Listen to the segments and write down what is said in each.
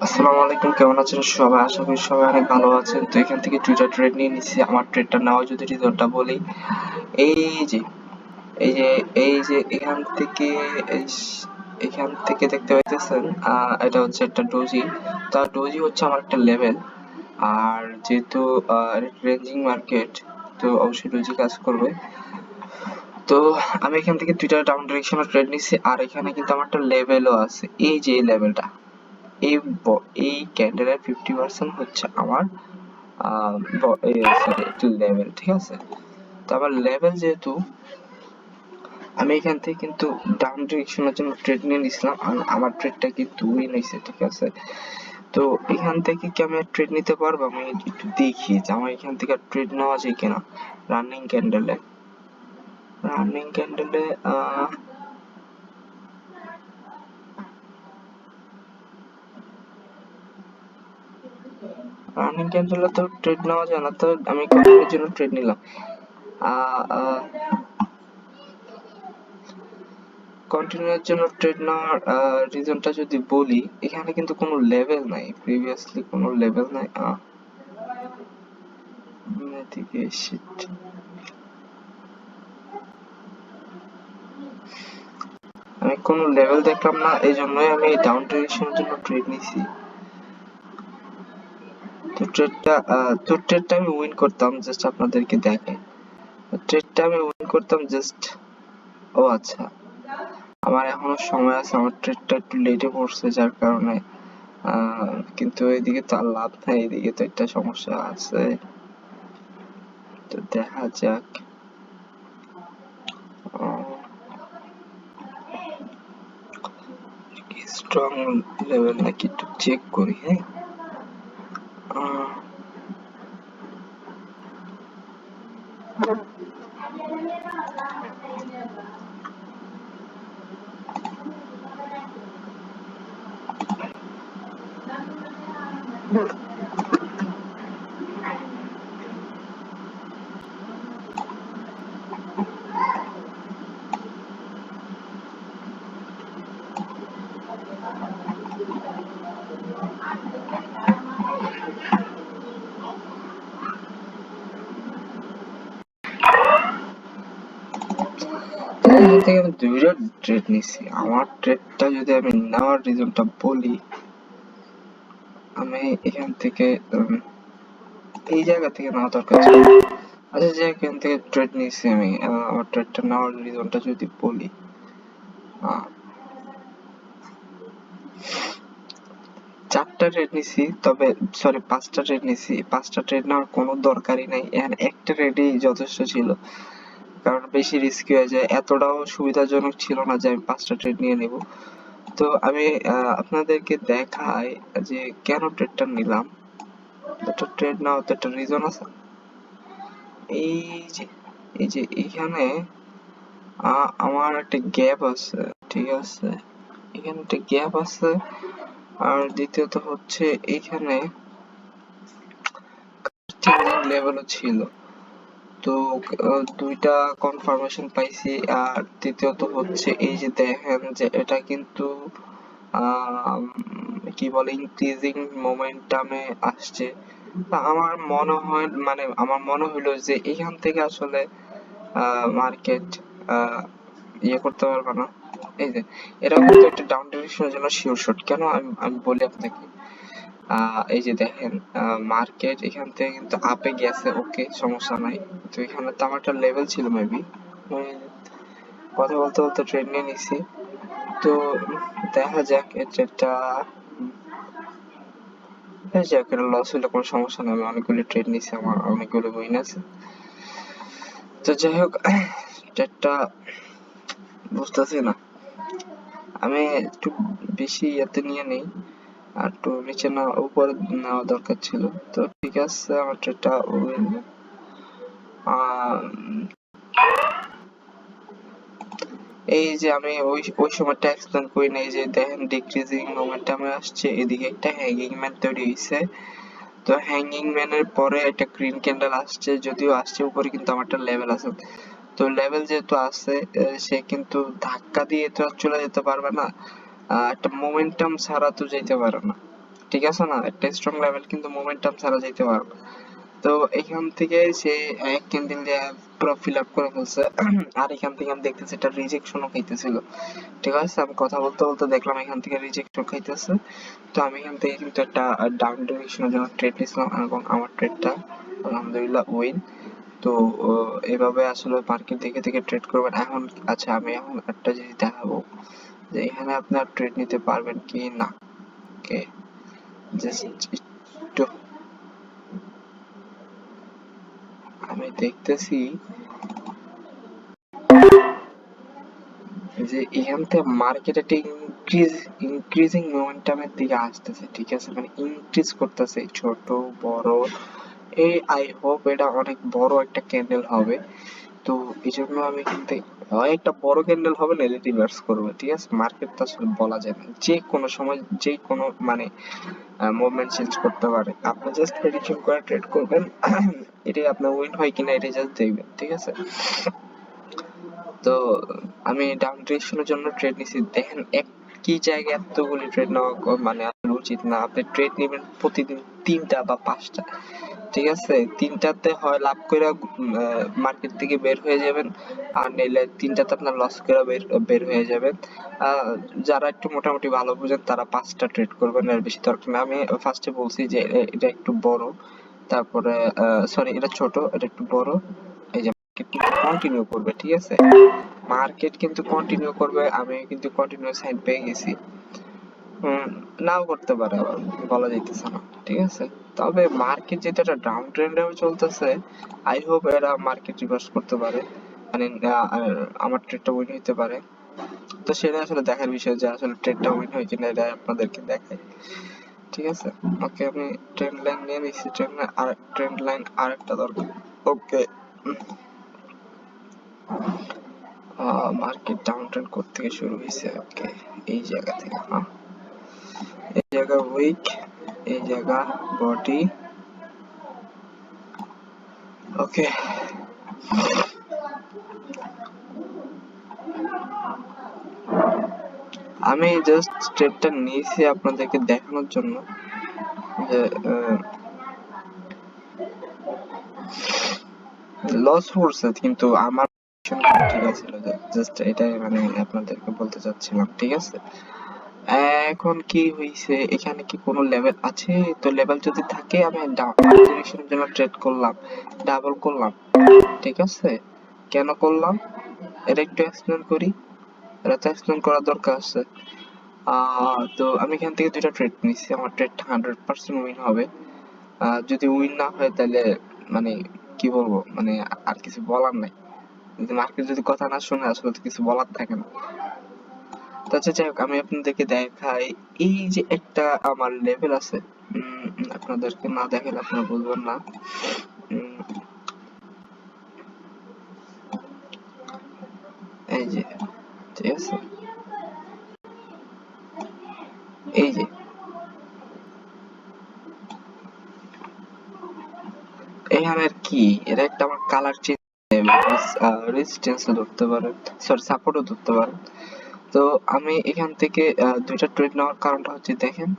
আসসালামু আলাইকুম, কেমন আছেন সবাই? আশা করি সবাই অনেক ভালো আছেন। তো এখান থেকে টুইটার ট্রেড নিয়ে নিচ্ছি। আমার ট্রেডটা নেওয়ার যদি রিজনটা বলি, এই যে এই যে এই যে এখান থেকে দেখতে পাইতেছেন, এটা হচ্ছে একটা ডোজি। তা ডোজি হচ্ছে আমার একটা লেভেল। আর যেহেতু রেঞ্জিং মার্কেট, তো অবশ্যই ডোজি কাজ করবে। তো আমি এখান থেকে টুইটার ডাউন ডিরেকশনে ট্রেড নিচ্ছি। আর এখানে কিন্তু আমার একটা লেভেলও আছে, এই যে এই লেভেলটা, এই এই ক্যান্ডেলের 50% হচ্ছে আমার লেভেল, ঠিক আছে? তো আমার লেভেল যেহেতু, আমি এখান থেকে কিন্তু ডাউন ডিরেকশনের জন্য ট্রেড নিয়ে নিছিলাম। আর আমার ট্রেডটা কিন্তু উইন হয়েছে, ঠিক আছে? তো এখান থেকে কি আমি ট্রেড নিতে পারবো? আমি একটু দেখি যে আমার এখান থেকে ট্রেড নেওয়া যায় কিনা। রানিং ক্যান্ডেলে রানিং ক্যান্ডেলে রানিং ক্যান্ডেলে তো ট্রেড নেওয়া যায় না। তো আমি কন্টিনিউর জন্য ট্রেড নিলাম। কন্টিনিউর জন্য ট্রেড নেওয়ার রিজনটা যদি বলি, এখানে কিন্তু কোনো লেভেল নাই, প্রিভিয়াসলি কোনো লেভেল নাই। এদিকে শিট, আমি কোনো লেভেল দেখলাম না, এই জন্যই আমি ডাউন ডিরেকশনের জন্য ট্রেড নিছি। তো ট্রেডটা আমি উইন করতাম, জাস্ট আপনাদেরকে দেখে ট্রেডটা আমি উইন করতাম জাস্ট। ও আচ্ছা, আমার এখনো সময় আছে, আমার ট্রেডটা একটু লেটে পড়ছে, যার কারণে কিন্তু এদিকে তো আর লাভ নাই, এদিকে তো একটা সমস্যা আছে। তো দেখা যাক। স্ট্রং লেভেল নাকি একটু চেক করি, হ্যাঁ? এখান থেকে আমি দুইটা ট্রেড নিছি। আমার ট্রেডটা যদি আমি নেওয়ার রিজনটা বলি, আমি এখান থেকে এই জায়গা থেকে নেওয়া দরকার ছিল। আচ্ছা, যে এখান থেকে ট্রেড নিছি আমি, আমার ট্রেডটা নেওয়ার রিজনটা যদি বলি, চারটা ট্রেড নিছি, তবে সরি, পাঁচটা ট্রেড নিছি। পাঁচটা ট্রেড নেওয়ার কোনো দরকারই নাই, এখানে একটা ট্রেডই যথেষ্ট ছিল, কারণ বেশি রিস্কি হয়ে যায়। এতটাও সুবিধাজনক ছিল না যে আমি পাঁচটা ট্রেড নিয়ে নেব। তো আমি আপনাদেরকে দেখাই যে কেন ট্রেডটা নিলাম। একটা ট্রেড নেওয়ার তো একটা রিজন আছে। এই যে এই যে এখানে আমার একটা গ্যাপ আছে, ঠিক আছে? এখানে একটা গ্যাপ আছে। আর দ্বিতীয়ত হচ্ছে এখানে চেঞ্জিং লেভেলও ছিল। তো দুইটা কনফার্মেশন পাইছি। আর তৃতীয়ত হচ্ছে এই যে দেখেন যে এটা কিন্তু কি বলে, ইনক্রিজিং মোমেন্টামে আসছে। তা আমার মনে হইলো যে এখান থেকে আসলে মার্কেট ইয়ে করতে পারবে না। এই যে এটাও কিন্তু একটা ডাউন ডিরেকশনের জন্য শিওর শট। কেন আমি বলি আপনাকে, এই যে দেখেন, মার্কেট এখান থেকে কিন্তু আপে গেছে, ওকে, সমস্যা নাই। তো এখানে তো আমার একটা লেভেল ছিল মেবি, কথা বলতে বলতে ট্রেড নিয়ে নিছি। তো দেখা যাক, এই ট্রেডটা যাক, এটা লস হইলে কোনো সমস্যা নেই, আমি অনেকগুলো ট্রেড নিছি, আমার অনেকগুলো উইন আছে। তো যাই হোক, ট্রেডটা বুঝতেছি না, আমি একটু বেশি ইয়েতে নিয়ে নেই, আর একটু নিচে না উপরে নেওয়া দরকার ছিল। তো ঠিক আছে, আমার ট্রেডটা উইন। এই যে আমি ওই সময়টা এক্সপ্লেন করি না, এই যে দেখেন ডিক্রিজিং মোমেন্টামে আসছে, এদিকে একটা হ্যাঙ্গিং ম্যান তৈরি হয়েছে। তো হ্যাঙ্গিং ম্যানের পরে একটা গ্রিন ক্যান্ডেল আসছে, যদিও আসছে উপরে, কিন্তু আমার একটা লেভেল আছে। তো লেভেল যেহেতু আছে, সে কিন্তু ধাক্কা দিয়ে তো আর চলে যেতে পারবে না। একটা মোমেন্টাম ছাড়া তো যেতে পারে না, ঠিক আছে না? একটা স্ট্রং লেভেল কিন্তু মোমেন্টাম ছাড়া যেতে পারে না। তো এখান থেকে সে এক ক্যান্ডেল দিয়ে পুরো ফিল আপ করে ফেলছে। আর এখান থেকে আমি দেখতেছি এটা রিজেকশনও খাইতেছিল, ঠিক আছে? আমি কথা বলতে বলতে দেখলাম এখান থেকে রিজেকশন খাইতেছে। তো আমি এখান থেকে কিন্তু একটা ডাউন ডিরেকশনের জন্য ট্রেড নিয়েছিলাম এবং আমার ট্রেডটা আলহামদুলিল্লাহ উইন। তো এভাবে আসলে মার্কেট দেখে দেখে ট্রেড করবেন। এখন আচ্ছা, আমি এখন একটা জিনিস দেখাবো যে এখানে আপনার ট্রেড নিতে পারবেন কি না। ওকে, জাস্ট একটু আমি দেখতেছি যে এখান থেকে মার্কেট একটা ইনক্রিজিং মোমেন্টামের দিকে আসতেছে, ঠিক আছে? মানে ইনক্রিজ করতেছে ছোট বড়। এই আই হোপ এটা অনেক বড় একটা ক্যান্ডেল হবে। তো এই জন্য আমি কিন্তু হয় একটা বড় ক্যান্ডেল হবে নাহলে রিভার্স করবে, ঠিক আছে? মার্কেট তো আসলে বলা যায় না, যে কোনো সময় যে কোনো মানে মুভমেন্ট চেঞ্জ করতে পারে। আপনি জাস্ট প্রেডিকশন করে ট্রেড করবেন। এটাই আপনার উইন হয় কিনা এটাই জাস্ট দেখবেন, ঠিক আছে? তো আমি ডাউন ডিরেকশনের জন্য ট্রেড নিছি। দেখেন একই জায়গায় এতগুলি ট্রেড নেওয়া মানে আপনার উচিত না। আপনি ট্রেড নেবেন প্রতিদিন 3টা বা 5টা, ঠিক আছে? 3টাতে হয় লাভ করে মার্কেট থেকে বের হয়ে যাবেন, আর নাইলে 3টাতে আপনার লস করে বের হয়ে যাবেন। যারা একটু মোটামুটি ভালো বুঝেন তারা 5টা ট্রেড করবেন, আর বেশি দরকার নেই। আমি ফার্স্টে বলছি যে এটা একটু বড়, তারপরে সরি এটা ছোট, এটা একটু বড়। এই যে মার্কেট কিন্তু কন্টিনিউ করবে, ঠিক আছে? মার্কেট কিন্তু কন্টিনিউ করবে, আমি কিন্তু কন্টিনিউ সাইন পেয়ে গেছি। নাও করতে পারে, আবার বলা যাইতেছে না, ঠিক আছে? তবে মার্কেট যেহেতু একটা ডাউন ট্রেন্ডেও চলতেছে, আই হোপ এরা মার্কেট রিভার্স করতে পারে, মানে আমার ট্রেডটা উইন হইতে পারে। তো সেটা আসলে দেখার বিষয় যে আসলে ট্রেডটা উইন হয় কিনা, এটা আপনাদেরকে দেখাই, ঠিক আছে? ওকে, আমি ট্রেন্ড লাইন নিয়ে নিচ্ছি। ট্রেন্ড লাইন আরেকটা দরকার। ওকে, মার্কেট ডাউন ট্রেন্ড থেকে শুরু হয়েছে। ওকে, এই জায়গা থেকে, হ্যাঁ, এই জায়গা উইক, এই জায়গা বডি। ওকে, আমি জাস্ট স্টেপটা নিয়েছি আপনাদেরকে দেখানোর জন্য যে লস করছে, কিন্তু আমার ঠিক আছে, জাস্ট এটাই মানে আপনাদেরকে বলতে চাচ্ছিলাম, ঠিক আছে? এখন কি হয়েছে, এখানে কি কোনো লেভেল আছে? তো লেভেল যদি থাকে আমি ডিরেকশনের জন্য ট্রেড করলাম, ডাবল করলাম, ঠিক আছে? কেন করলাম এটা একটু এক্সপ্লেন করি। এটা তো এক্সপ্লেন করার দরকার আছে। তো আমি এখান থেকে 2টা ট্রেড নিচ্ছি, আমার ট্রেডটা 100% উইন হবে। যদি উইন না হয় তাহলে মানে কি বলবো, মানে আর কিছু বলার নাই। যদি মার্কেট যদি কথা না শুনে আসলে তো কিছু বলার থাকে না। তো আচ্ছা, যাই হোক, আমি আপনাদেরকে দেখাই। এই যে একটা আমার লেভেল আছে, আপনাদেরকে না দেখালে আপনারা বুঝবেন না। উম, এই যে, ঠিক আছে, এই যে এখানে কি, এটা একটা আমার কালার চেঞ্জ রেজিস্ট্যান্সও ধরতে পারেন, সরি সাপোর্টও ধরতে পারেন। তো আমি এখান থেকে 2টা ট্রেড নেওয়ার কারণটা হচ্ছে দেখেন,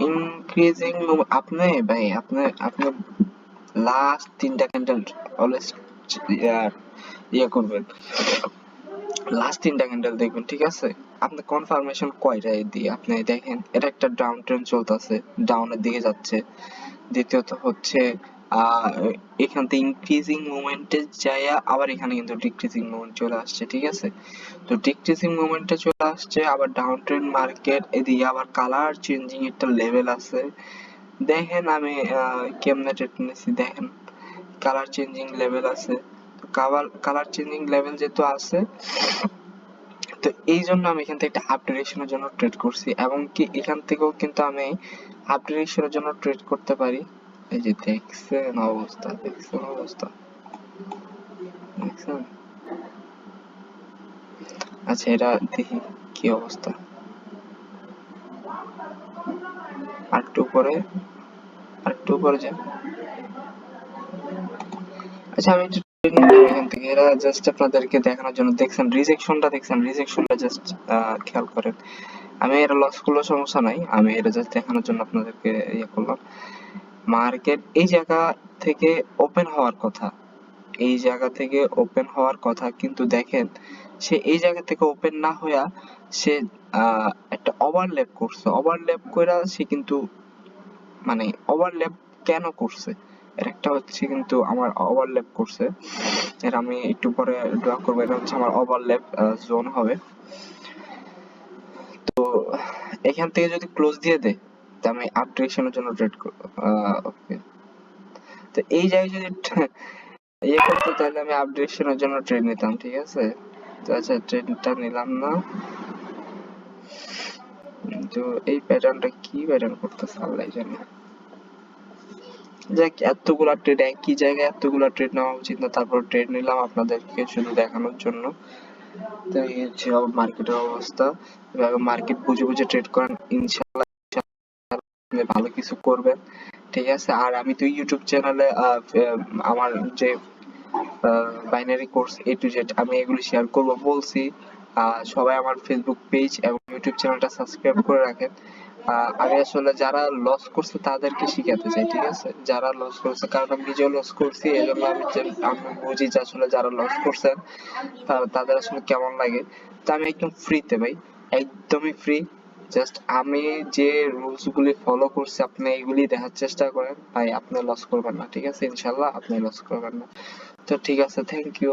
ইনক্রিজিং আপনি ভাই আপনি আপনি লাস্ট 3টা ক্যান্ডেল অলওয়েজ ইয়ে করবেন, লাস্ট 3টা ক্যান্ডেল দেখবেন, ঠিক আছে? আপনি কনফার্মেশন কয়টা দিয়ে আপনি দেখেন, এটা একটা ডাউন ট্রেন্ড চলতেছে, ডাউনের দিকে যাচ্ছে। দ্বিতীয়ত হচ্ছে আহ এখান থেকে ইনক্রিজিং মোমেন্টে যায়, আবার এখানে কিন্তু ডিক্রিজিং মোমেন্ট চলে আসছে, ঠিক আছে? তো ডিক্রিজিং মোমেন্টে চলে আসছে, আবার ডাউন ট্রেন্ড মার্কেট, এদিকে আবার কালার চেঞ্জিং একটা লেভেল আছে। দেখেন আমি কেমনে ট্রেড নিয়েছি, দেখেন কালার চেঞ্জিং লেভেল আছে। কালার চেঞ্জিং লেভেল যেহেতু আছে, তো এই জন্য আমি এখান থেকে একটা আপ ডিরেকশনের জন্য ট্রেড করছি, এবং কি এখান থেকেও কিন্তু আমি আপ ডিরেকশনের জন্য ট্রেড করতে পারি। এই যে দেখছেন অবস্থা, দেখছেন অবস্থা, দেখছেন? আচ্ছা, এটা দেখি কি অবস্থা, আরেকটু উপরে, আরেকটু উপরে যান। আচ্ছা, আমি একটু ট্রেড নিলাম এখান থেকে এরা জাস্ট আপনাদেরকে দেখানোর জন্য দেখছেন রিজেকশনটা জাস্ট খেয়াল করেন। আমি এটা লস করলেও সমস্যা নাই, আমি এটা জাস্ট দেখানোর জন্য আপনাদেরকে ইয়ে করলাম। মার্কেট এই জায়গা থেকে ওপেন হওয়ার কথা, এই জায়গা থেকে ওপেন হওয়ার কথা, কিন্তু দেখেন সে এই জায়গা থেকে ওপেন না হইয়া সে একটা ওভারল্যাপ করছে, ওভারল্যাপ কইরা সে কিন্তু মানে ওভারল্যাপ কেন করছে, এর একটা হচ্ছে কিন্তু আমার ওভারল্যাপ করছে, এর আমি একটু পরে ড্র করবো, এটা হচ্ছে আমার ওভারল্যাপ জোন হবে। তো এখান থেকে যদি ক্লোজ দিয়ে দেয় তো আমি আপ ডিরেকশনের জন্য ট্রেড করবো। ওকে, তো এই জায়গায় যদি ইয়ে করতো তাহলে আমি আপ ডিরেকশনের জন্য ট্রেড নিতাম, ঠিক আছে। তো আচ্ছা ট্রেডটা নিলাম না, তো এই প্যাটার্নটা কি প্যাটার্ন করতেছে আল্লাহ জানে। যাক, এতগুলা ট্রেড একই জায়গায় এতগুলা ট্রেড নেওয়া উচিত না, তারপর ট্রেড নিলাম আপনাদেরকে শুধু দেখানোর জন্য। তো এই হচ্ছে মার্কেটের অবস্থা, এভাবে মার্কেট বুঝে বুঝে ট্রেড করেন, ইনশাআল্লাহ আপনি ভালো কিছু করবেন, ঠিক আছে। আর আমি তো ইউটিউব চ্যানেলে আমার যে binary course A to Z আমি এগুলো শেয়ার করব বলছি। সবাই আমার ফেসবুক পেজ এবং ইউটিউব চ্যানেলটা সাবস্ক্রাইব করে রাখেন। আমি আসলে যারা লস করছে তাদেরকে শিখাতে চাই, ঠিক আছে, যারা লস করছে, কারণ আমি নিজেও লস করছি, এই জন্য আমি বুঝি যে আসলে যারা লস করছেন তাদের আসলে কেমন লাগে। তো আমি একদম ফ্রিতে ভাই, একদমই ফ্রি, জাস্ট আমি যে রুলস গুলি ফলো করছি আপনি এগুলি দেখার চেষ্টা করেন ভাই, আপনি লস করবেন না, ঠিক আছে, ইনশাল্লাহ আপনি লস করবেন না। তো ঠিক আছে, থ্যাংক ইউ।